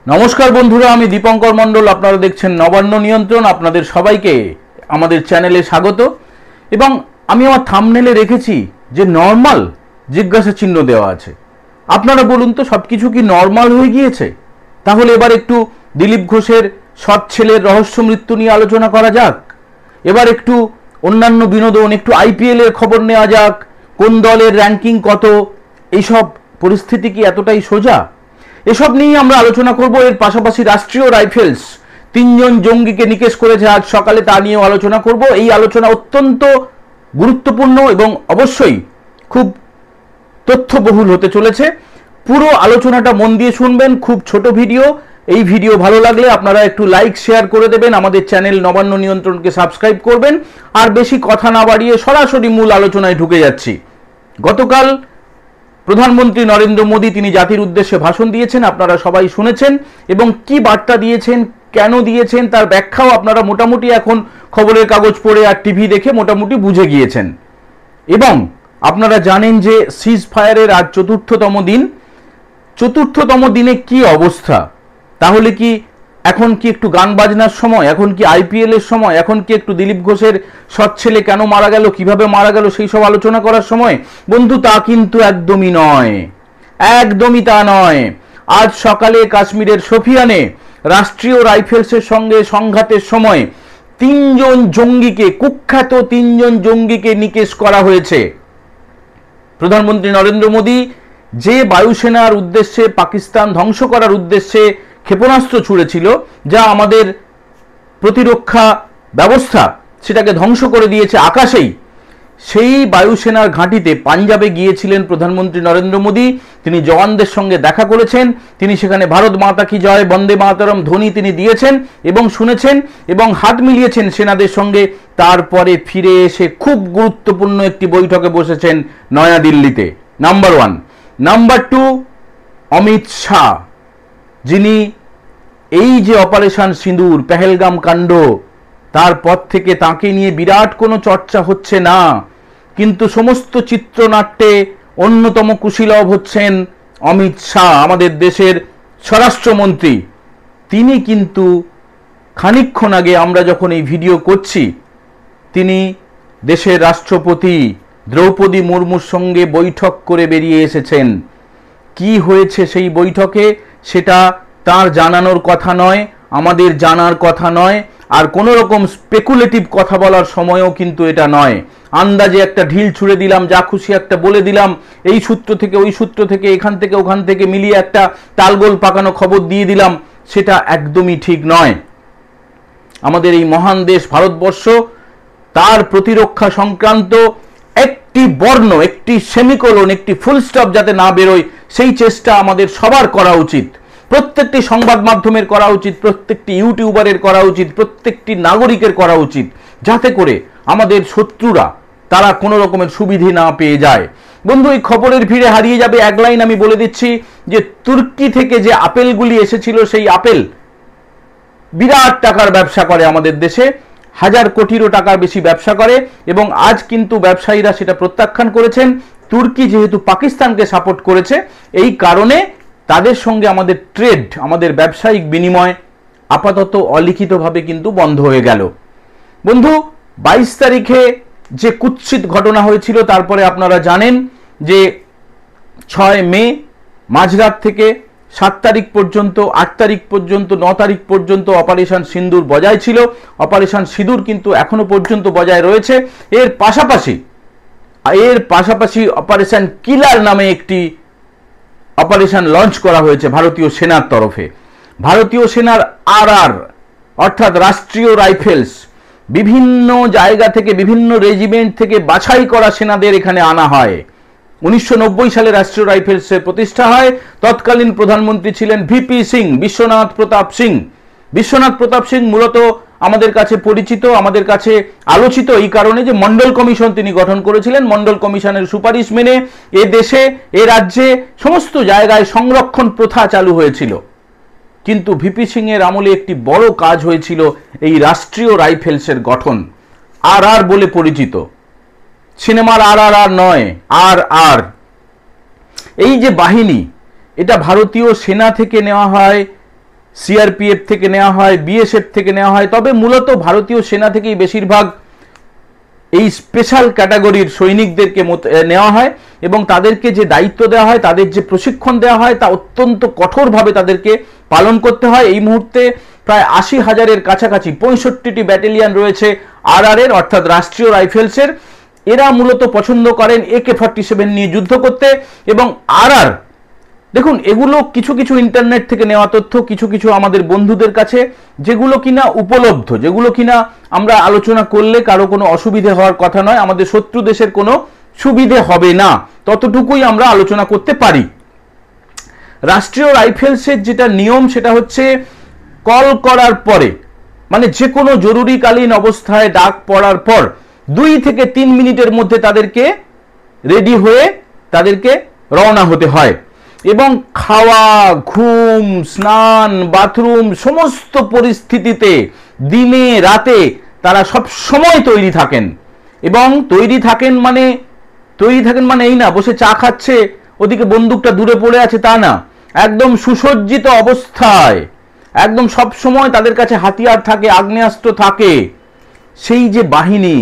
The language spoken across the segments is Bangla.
नमस्कार बंधुरा आमी दीपंकर मंडल आपनारा देखছেন नबान्न नियंत्रण आपनाদের সবাইকে আমাদের চ্যানেলে স্বাগত এবং আমি আমার থাম্বনেলে রেখেছি যে নরমাল জিজ্ঞাসা চিহ্ন দেওয়া আছে। আপনারা বলুন তো সবকিছু কি নরমাল হয়ে গিয়েছে? তাহলে এবার একটু দিলীপ ঘোষের সৎ ছেলের রহস্য মৃত্যু নিয়ে আলোচনা করা যাক। এবার একটু অন্যান্য বিনোদন, একটু আইপিএল এর খবর নেওয়া যাক। কোন দলের র্যাঙ্কিং কত, এইসব পরিস্থিতি কি এতটাই সোজা? এসব নিয়ে আমরা আলোচনা করব। এর পাশাপাশি রাষ্ট্রীয় রাইফেলস 3 জন জঙ্গিকে নিকেশ করেছে আজ সকালে, তা নিয়েও আলোচনা করব। এই আলোচনা অত্যন্ত গুরুত্বপূর্ণ এবং অবশ্যই খুব তথ্যবহুল হতে চলেছে। পুরো আলোচনাটা মন দিয়ে শুনবেন, খুব ছোট ভিডিও। এই ভিডিও ভালো লাগলে আপনারা একটু লাইক শেয়ার করে দেবেন, আমাদের চ্যানেল নবান্ন নিয়ন্ত্রণকে সাবস্ক্রাইব করবেন। আর বেশি কথা না বাড়িয়ে সরাসরি মূল আলোচনায় ঢুকে যাচ্ছি। গতকাল প্রধানমন্ত্রী নরেন্দ্র মোদী তিনি জাতির উদ্দেশ্যে ভাষণ দিয়েছেন, আপনারা সবাই শুনেছেন এবং কি বার্তা দিয়েছেন, কেন দিয়েছেন তার ব্যাখ্যাও আপনারা মোটামুটি এখন খবরের কাগজ পড়ে আর টিভি দেখে মোটামুটি বুঝে গিয়েছেন। এবং আপনারা জানেন যে সিজ ফায়ারের আজ চতুর্থতম দিনে কি অবস্থা। তাহলে কি এখন কি একটু গান বাজনার সময়, এখন কি আইপিএল এর সময়, এখন কি একটু দিলীপ ঘোষের সৎ ছেলে কেন মারা গেল, কিভাবে মারা গেল সেই সব আলোচনা করার সময়? বন্ধু, তা কিন্তু একদমই নয়, একদমই তা নয়। আজ সকালে কাশ্মীরের শোপিয়ানে রাষ্ট্রীয় রাইফেলসের সঙ্গে সংঘাতের সময় 3 জন জঙ্গিকে, কুখ্যাত 3 জন জঙ্গিকে নিকেশ করা হয়েছে। প্রধানমন্ত্রী নরেন্দ্র মোদী যে বায়ুসেনার উদ্দেশ্যে, পাকিস্তান ধ্বংস করার উদ্দেশ্যে ক্ষেপণাস্ত্র ছুড়েছিল, যা আমাদের প্রতিরক্ষা ব্যবস্থা সেটাকে ধ্বংস করে দিয়েছে আকাশেই, সেই বায়ুসেনার ঘাঁটিতে পাঞ্জাবে গিয়েছিলেন প্রধানমন্ত্রী নরেন্দ্র মোদী। তিনি জওয়ানদের সঙ্গে দেখা করেছেন, তিনি সেখানে ভারত মাতা কি জয়, বন্দে মাতরম ধ্বনি তিনি দিয়েছেন এবং শুনেছেন এবং হাত মিলিয়েছেন সেনাদের সঙ্গে। তারপরে ফিরে এসে খুব গুরুত্বপূর্ণ একটি বৈঠকে বসেছেন নয়াদিল্লিতে। নাম্বার 1। নাম্বার 2, অমিত শাহ, যিনি এই যে অপারেশন সিঁদুর, পেহেলগাম কাণ্ড, তারপর থেকে তাকে নিয়ে বিরাট কোনো চর্চা হচ্ছে না, কিন্তু সমস্ত চিত্রনাট্যে অন্যতম কুশীলব হচ্ছেন অমিত শাহ, আমাদের দেশের স্বরাষ্ট্রমন্ত্রী। তিনি কিন্তু খানিকক্ষণ আগে আমরা যখন এই ভিডিও করছি, তিনি দেশের রাষ্ট্রপতি দ্রৌপদী মুর্মুর সঙ্গে বৈঠক করে বেরিয়ে এসেছেন। কি হয়েছে সেই বৈঠকে সেটা তার জানানোর কথা নয়, আমাদের জানার কথা নয়, আর কোনো রকম স্পেকুলেটিভ কথা বলার সময়ও কিন্তু এটা নয়। আন্দাজে একটা ঢিল ছুঁড়ে দিলাম, যা খুশি একটা বলে দিলাম, এই সূত্র থেকে ওই সূত্র থেকে, এখান থেকে ওখান থেকে মিলিয়ে একটা তালগোল পাকানো খবর দিয়ে দিলাম, সেটা একদমই ঠিক নয়। আমাদের এই মহান দেশ ভারতবর্ষ, তার প্রতিরক্ষা সংক্রান্ত একটি বর্ণ, একটি সেমিকোলন, একটি ফুল স্টপ যাতে না বেরোয়, সেই চেষ্টা আমাদের সবার করা উচিত। প্রত্যেকটি সংবাদ মাধ্যমের করা উচিত, প্রত্যেকটি ইউটিউবারের করা উচিত, প্রত্যেকটি নাগরিকের করা উচিত, যাতে করে আমাদের শত্রুরা তারা কোনো রকমের সুবিধে না পেয়ে যায়। বন্ধু, এই খবরের ভিড়ে হারিয়ে যাবে এক লাইন আমি বলে দিচ্ছি, যে তুর্কি থেকে যে আপেলগুলি এসেছিল, সেই আপেল বিরাট টাকার ব্যবসা করে আমাদের দেশে, 1000 কোটিরও টাকার বেশি ব্যবসা করে। এবং আজ কিন্তু ব্যবসায়ীরা সেটা প্রত্যাখ্যান করেছেন। তুর্কি যেহেতু পাকিস্তানকে সাপোর্ট করেছে, এই কারণে তাদের সঙ্গে আমাদের ট্রেড, আমাদের ব্যবসায়িক বিনিময় আপাতত অলিখিতভাবে কিন্তু বন্ধ হয়ে গেল। বন্ধু, 22 তারিখে যে কুৎসিত ঘটনা হয়েছিল, তারপরে আপনারা জানেন যে 6 মে মাঝরাত থেকে 7 তারিখ পর্যন্ত, 8 তারিখ পর্যন্ত, 9 তারিখ পর্যন্ত অপারেশন সিঁদুর বজায় ছিল। অপারেশন সিঁদুর কিন্তু এখনো পর্যন্ত বজায় রয়েছে। এর পাশাপাশি অপারেশন কিলার নামে একটি অপারেশন লঞ্চ করা হয়েছে ভারতীয় সেনার তরফে। ভারতীয় সেনার RR অর্থাৎ রাষ্ট্রীয় রাইফেলস, বিভিন্ন জায়গা থেকে, বিভিন্ন রেজিমেন্ট থেকে বাছাই করা সেনাদের এখানে আনা হয়। 1990 সালে রাষ্ট্রীয় রাইফেলসের প্রতিষ্ঠা হয়। তৎকালীন প্রধানমন্ত্রী ছিলেন ভিপি সিং, বিশ্বনাথ প্রতাপ সিং। বিশ্বনাথ প্রতাপ সিং মূলত আমাদের কাছে পরিচিত, আমাদের কাছে আলোচিত এই কারণে যে মন্ডল কমিশন তিনি গঠন করেছিলেন। মন্ডল কমিশনের সুপারিশ মেনে এ দেশে, এ রাজ্যে সমস্ত জায়গায় সংরক্ষণ প্রথা চালু হয়েছিল। কিন্তু ভিপি সিং এর আমলে একটি বড় কাজ হয়েছিল, এই রাষ্ট্রীয় রাইফেলসের গঠন, RR বলে পরিচিত। সিনেমার RRR নয়, RR। এই যে বাহিনী, এটা ভারতীয় সেনা থেকে নেওয়া হয় সিআরপিএফ থেকে নেওয়া হয়, বিএসএফ থেকে নেওয়া হয়, তবে মূলত ভারতীয় সেনা থেকেই বেশিরভাগ এই স্পেশাল ক্যাটাগরির সৈনিকদেরকে নেওয়া হয় এবং তাদেরকে যে দায়িত্ব দেওয়া হয়, তাদের যে প্রশিক্ষণ দেওয়া হয় তা অত্যন্ত কঠোরভাবে তাদেরকে পালন করতে হয়। এই মুহূর্তে প্রায় 80,000-এর কাছাকাছি 65টি ব্যাটালিয়ান রয়েছে আরআর-এর, অর্থাৎ রাষ্ট্রীয় রাইফেলসের। এরা মূলত পছন্দ করেন AK-47 নিয়ে যুদ্ধ করতে। এবং আরআর, দেখুন এগুলো কিছু কিছু ইন্টারনেট থেকে নেওয়া তথ্য, কিছু কিছু আমাদের বন্ধুদের কাছে যেগুলো কিনা উপলব্ধ, যেগুলো কিনা আমরা আলোচনা করলে কারো কোনো অসুবিধে হওয়ার কথা নয়, আমাদের শত্রু দেশের কোনো সুবিধে হবে না, ততটুকুই আমরা আলোচনা করতে পারি। রাষ্ট্রীয় রাইফেলসের যেটা নিয়ম সেটা হচ্ছে কল করার পরে, মানে যে কোনো জরুরিকালীন অবস্থায় ডাক পড়ার পর 2 থেকে 3 মিনিটের মধ্যে তাদেরকে রেডি হয়ে তাদেরকে রওনা হতে হয় এবং খাওয়া, ঘুম, স্নান, বাথরুম সমস্ত পরিস্থিতিতে দিনে রাতে তারা সব সময় তৈরি থাকেন। এবং তৈরি থাকেন মানে এই না বসে চা খাচ্ছে ওদিকে বন্দুকটা দূরে পড়ে আছে তা না, একদম সুসজ্জিত অবস্থায়, একদম সব সময় তাদের কাছে হাতিয়ার থাকে, আগ্নেয়াস্ত্র থাকে। সেই যে বাহিনী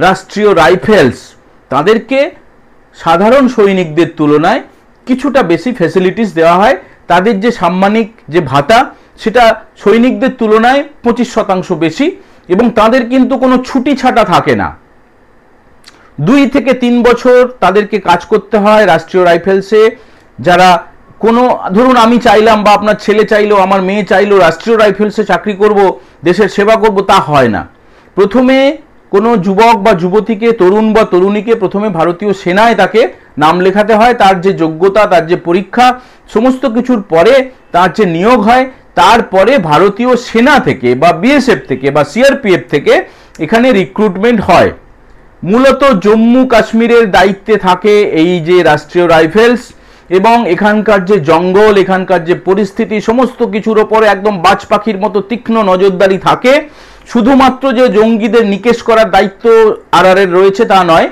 রাষ্ট্রীয় রাইফেলস, তাদেরকে সাধারণ সৈনিকদের তুলনায় কিছুটা বেশি ফ্যাসিলিটিস দেওয়া হয়। তাদের যে সাম্মানিক যে ভাতা সেটা সৈনিকদের তুলনায় 25% বেশি এবং তাদের কিন্তু কোনো ছুটি ছাটা থাকে না। 2 থেকে 3 বছর তাদেরকে কাজ করতে হয় রাষ্ট্রীয় রাইফেলসে। যারা কোনো, ধরুন আমি চাইলাম বা আপনার ছেলে চাইলো, আমার মেয়ে চাইলো রাষ্ট্রীয় রাইফেলসে চাকরি করব, দেশের সেবা করব, তা হয় না। প্রথমে কোনো যুবক বা যুবতীকে, তরুণ বা তরুণীকে প্রথমে ভারতীয় সেনায় তাকে নাম লেখাতে হয়। তার যে যোগ্যতা, তার যে পরীক্ষা, সমস্ত কিছুর পরে তার যে নিয়োগ হয়, তারপরে ভারতীয় সেনা থেকে বা বিএসএফ থেকে বা সিআরপিএফ থেকে এখানে রিক্রুটমেন্ট হয়। মূলত জম্মু কাশ্মীরের দায়িত্বে থাকে এই যে রাষ্ট্রীয় রাইফেলস এবং এখানকার যে জঙ্গল, এখানকার যে পরিস্থিতি, সমস্ত কিছুর ওপরে একদম বাজ পাখির মতো তীক্ষ্ণ নজরদারি থাকে। শুধুমাত্র যে জঙ্গিদের নিকেশ করার দায়িত্ব আরআর-এর রয়েছে তা নয়,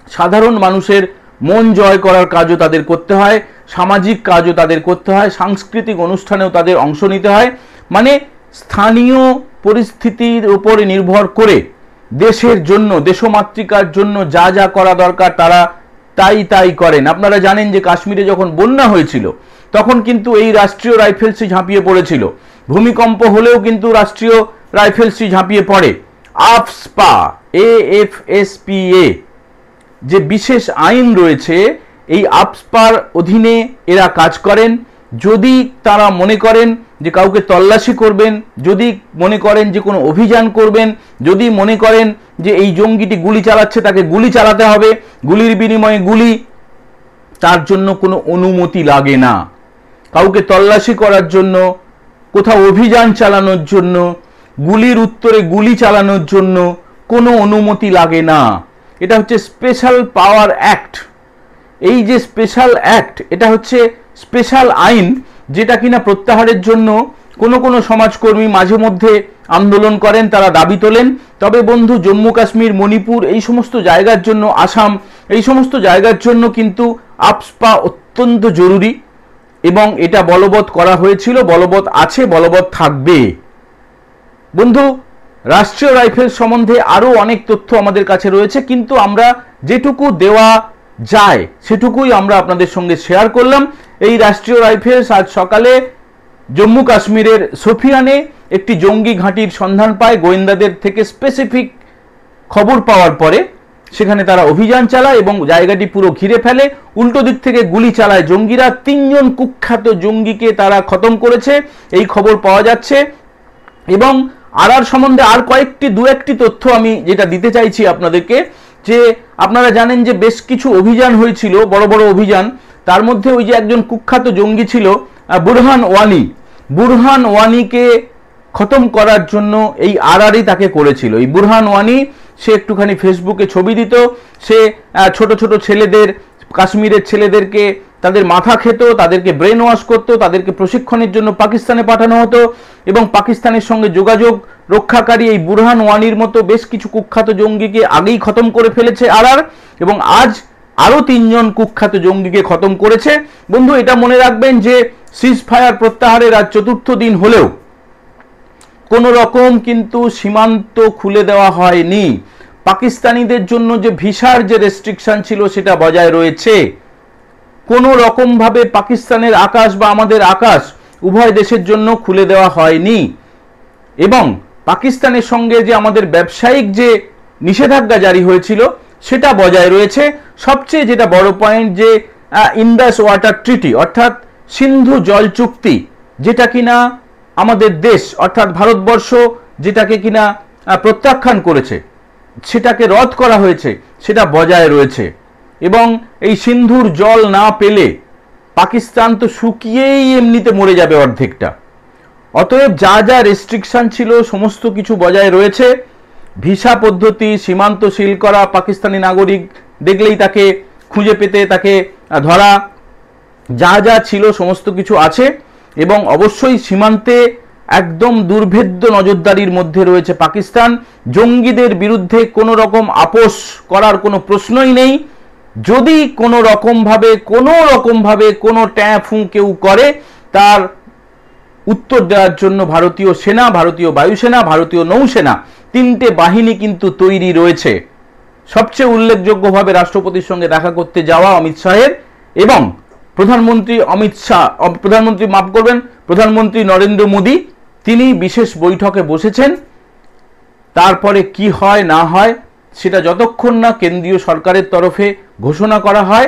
সাধারণ মানুষের মন জয় করার কাজও তাদের করতে হয়, সামাজিক কাজও তাদের করতে হয়, সাংস্কৃতিক অনুষ্ঠানেও তাদের অংশ নিতে হয়। মানে স্থানীয় পরিস্থিতির উপরে নির্ভর করে দেশের জন্য, দেশমাতৃকার জন্য যা যা করা দরকার তারা তাই করেন। আপনারা জানেন যে কাশ্মীরে যখন বন্যা হয়েছিল তখন কিন্তু এই রাষ্ট্রীয় রাইফেলসই ঝাঁপিয়ে পড়েছিল। ভূমিকম্প হলেও কিন্তু রাষ্ট্রীয় রাইফেলসই ঝাঁপিয়ে পড়ে। আফস্পা, AFSPA যে বিশেষ আইন রয়েছে, এই আফস্পার অধীনে এরা কাজ করেন। যদি তারা মনে করেন যে কাউকে তল্লাশি করবেন, যদি মনে করেন যে কোনো অভিযান করবেন, যদি মনে করেন যে এই জঙ্গিটি গুলি চালাচ্ছে তাকে গুলি চালাতে হবে, গুলির বিনিময়ে গুলি, তার জন্য কোনো অনুমতি লাগে না। কাউকে তল্লাশি করার জন্য, কোথাও অভিযান চালানোর জন্য, গুলির উত্তরে গুলি চালানোর জন্য কোনো অনুমতি লাগে না। এটা হচ্ছে স্পেশাল পাওয়ার অ্যাক্ট। এই যে স্পেশাল অ্যাক্ট, এটা হচ্ছে স্পেশাল আইন, যেটা কিনা প্রত্যাহারের জন্য কোনো কোনো সমাজকর্মী মাঝে মধ্যে আন্দোলন করেন, তারা দাবি তোলেন। তবে বন্ধু, জম্মু কাশ্মীর, মণিপুর, এই সমস্ত জায়গার জন্য, আসাম, এই সমস্ত জায়গার জন্য কিন্তু আফস্পা অত্যন্ত জরুরি এবং এটা বলবৎ করা হয়েছিল, বলবৎ আছে, বলবৎ থাকবে। বন্ধু, রাষ্ট্রীয় রাইফেলস সম্বন্ধে আরও অনেক তথ্য আমাদের কাছে রয়েছে, কিন্তু আমরা যেটুকু দেওয়া যায় সেটুকুই আমরা আপনাদের সঙ্গে শেয়ার করলাম। এই রাষ্ট্রীয় রাইফেলস আজ সকালে জম্মু কাশ্মীরের সোফিয়ানে একটি জঙ্গি ঘাঁটির সন্ধান পায়। গোয়েন্দাদের থেকে স্পেসিফিক খবর পাওয়ার পরে সেখানে তারা অভিযান চালায় এবং জায়গাটি পুরো ঘিরে ফেলে। উল্টো দিক থেকে গুলি চালায় জঙ্গিরা। 3 জন কুখ্যাত জঙ্গিকে তারা খতম করেছে, এই খবর পাওয়া যাচ্ছে। এবং আরআর সম্বন্ধে আর দু একটি তথ্য আমি যেটা দিতে চাইছি আপনাদেরকে, যে আপনারা জানেন যে বেশ কিছু অভিযান হয়েছিল, বড় বড় অভিযান। তার মধ্যে ওই যে একজন কুখ্যাত জঙ্গি ছিল বুরহান ওয়ানিকে খতম করার জন্য এই আরআরই তাকে করেছিল। এই বুরহান ওয়ানি, সে একটুখানি ফেসবুকে ছবি দিত, সে ছোট ছোট ছেলেদের, কাশ্মীরের ছেলেদেরকে তাদের মাথা খেত, তাদেরকে ব্রেন ওয়াশ করতো, তাদেরকে প্রশিক্ষণের জন্য পাকিস্তানে পাঠানো হতো এবং পাকিস্তানের সঙ্গে যোগাযোগ রক্ষাকারী এই বুরহান ওয়ানির মতো বেশ কিছু কুখ্যাত জঙ্গিকে আগেই খতম করে ফেলেছে আরআর। এবং আজ আরো 3 জন কুখ্যাত জঙ্গিকে খতম করেছে। বন্ধু, এটা মনে রাখবেন যে সিজ ফায়ার প্রত্যাহারের আজ 4র্থ দিন হলেও কোন রকম কিন্তু সীমান্ত খুলে দেওয়া হয়নি। পাকিস্তানিদের জন্য যে ভিসার যে রেস্ট্রিকশন ছিল সেটা বজায় রয়েছে। কোন রকম ভাবে পাকিস্তানের আকাশ বা আমাদের আকাশ উভয় দেশের জন্য খুলে দেওয়া হয়নি এবং পাকিস্তানের সঙ্গে যে আমাদের ব্যবসায়িক যে নিষেধাজ্ঞা জারি হয়েছিল সেটা বজায় রয়েছে। সবচেয়ে যেটা বড় পয়েন্ট যে ইন্দাস ওয়াটার ট্রিটি অর্থাৎ সিন্ধু জল চুক্তি, যেটা কিনা আমাদের দেশ অর্থাৎ ভারতবর্ষ যেটাকে কিনা প্রত্যাখ্যান করেছে, সেটাকে রদ করা হয়েছে, সেটা বজায় রয়েছে। এবং এই সিন্ধুর জল না পেলে পাকিস্তান তো শুকিয়েই এমনিতে মরে যাবে অর্ধেকটা। অতএব যা যা রেস্ট্রিকশন ছিল সমস্ত কিছু বজায় রয়েছে। ভিসা পদ্ধতি, সীমান্ত সিল করা, পাকিস্তানি নাগরিক দেখলেই তাকে খুঁজে পেতে, তাকে ধরা, যা যা ছিল সমস্ত কিছু আছে। এবং অবশ্যই সীমান্তে একদম দুর্ভেদ্য নজরদারির মধ্যে রয়েছে পাকিস্তান। জঙ্গিদের বিরুদ্ধে কোনো রকম আপোষ করার কোনো প্রশ্নই নেই। যদি কোনো রকমভাবে কোনো ট্যাফু কেউ করে, তার উত্তর দেওয়ার জন্য ভারতীয় সেনা, ভারতীয় বায়ুসেনা, ভারতীয় নৌসেনা, 3টে বাহিনী কিন্তু তৈরি রয়েছে। সবচেয়ে উল্লেখযোগ্যভাবে রাষ্ট্রপতির সঙ্গে দেখা করতে যাওয়া অমিত শাহের এবং প্রধানমন্ত্রী নরেন্দ্র মোদী, তিনি বিশেষ বৈঠকে বসেছেন। তারপরে কি হয় না হয় সেটা যতক্ষণ না কেন্দ্রীয় সরকারের তরফে ঘোষণা করা হয়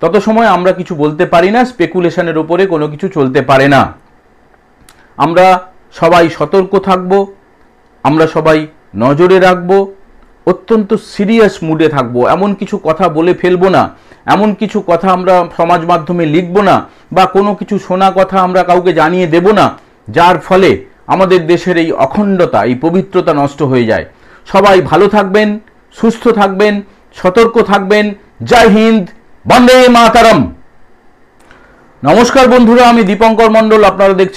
তত সময় আমরা কিছু বলতে পারি না। স্পেকুলেশনের উপরে কোনো কিছু চলতে পারে না। আমরা সবাই সতর্ক থাকব, আমরা সবাই নজরে রাখব, অত্যন্ত সিরিয়াস মুডে থাকব। এমন কিছু কথা বলে ফেলবো না, এমন কিছু কথা আমরা সমাজ মাধ্যমে লিখব না, বা কোনো কিছু শোনা কথা আমরা কাউকে জানিয়ে দেব না যার ফলে আমাদের দেশের এই অখণ্ডতা, এই পবিত্রতা নষ্ট হয়ে যায়। সবাই ভালো থাকবেন, সুস্থ থাকবেন, সতর্ক থাকবেন। জয় হিন্দ, বন্দে মাতরম। নমস্কার বন্ধুরা, আমি দীপঙ্কর মণ্ডল, আপনারা দেখছেন